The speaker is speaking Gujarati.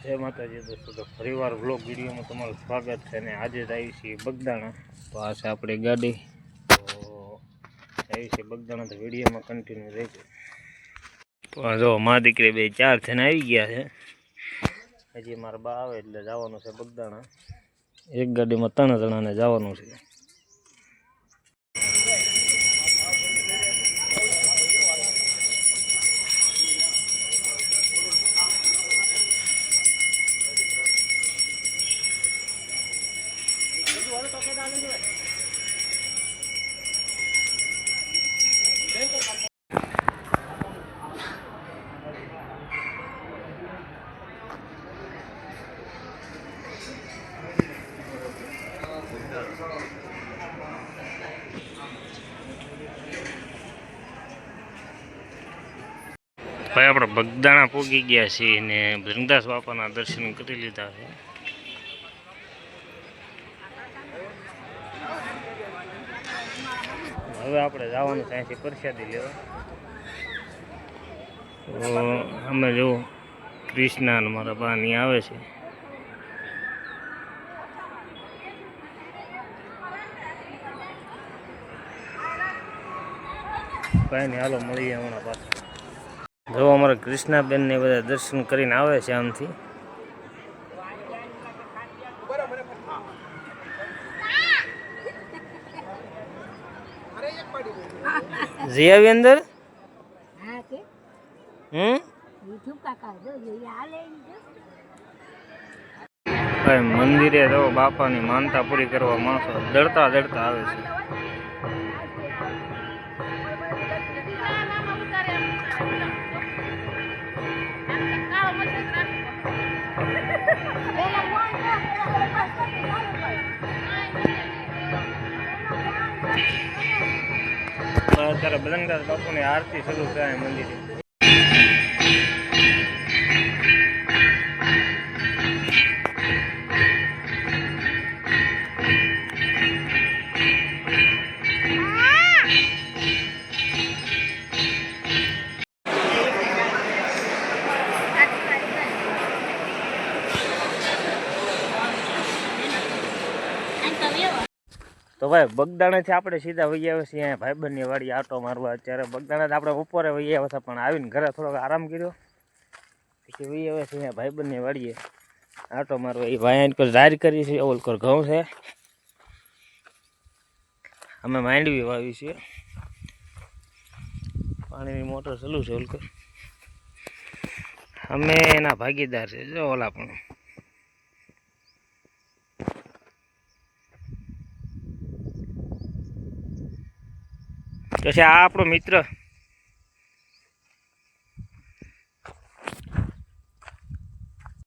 જય માતાજી દોસ્તો, તો ફરીવાર વ્લોગ વિડીયોમાં તમારું સ્વાગત છે. અને આજે જ આવી છીએ બગદાણા. તો આ છે આપણી ગાડી. તો આવી છે બગદાણા, તો વિડીયોમાં કન્ટિન્યુ રહેજો. તો આ જો મા દીકરી બે ચાર થઈને આવી ગયા છે. હજી મારા બા આવે એટલે જવાનું છે બગદાણા. એક ગાડીમાં 3 જણાને જવાનું છે. ભાઈ આપણે બગદાણા પહોંચી ગયા છીએ ને ભૃંગદાસ બાપાના દર્શન કરી લીધા છે. હવે આપણે જવાનું છે અહીંથી પ્રસાદી લેવા. તો અમે જો કૃષ્ણા અને મારા બા અહીં આવે છે. કાંઈ નહીં, હાલો મળીએ હમણાં પાછા. જો અમારા કૃષ્ણાબેન ને બધા દર્શન કરીને આવે છે આમથી. જઈ આવી અંદર. મંદિરે તો બાપાની માનતા પૂરી કરવા માણસો દડતા દડતા આવે છે. અત્યારે ભૃંગદાસ બાપુની આરતી શરૂ થાય મંદિરે. તો ભાઈ બગદાણાથી આપણે સીધા વહી આવ્યા છીએ અહીંયા ભાઈબંધની વાડી આટો મારવા. અત્યારે બગદાણાથી આપણે બપોરે વહી આવ્યા હતા, પણ આવીને ઘરે થોડોક આરામ કર્યો. પછી વહી આવ્યા છીએ અહીંયા ભાઈબંધની વાડીએ આટો મારવા. એ ભાઈ કોઈ જાહેર કરી છે, ઓલકોર ઘઉં છે. અમે માંડવી વાવી છીએ. પાણીની મોટર ચાલુ છે ઓલકોર. અમે એના ભાગીદાર છે. જો ઓલા પણ પછી આ આપણો મિત્ર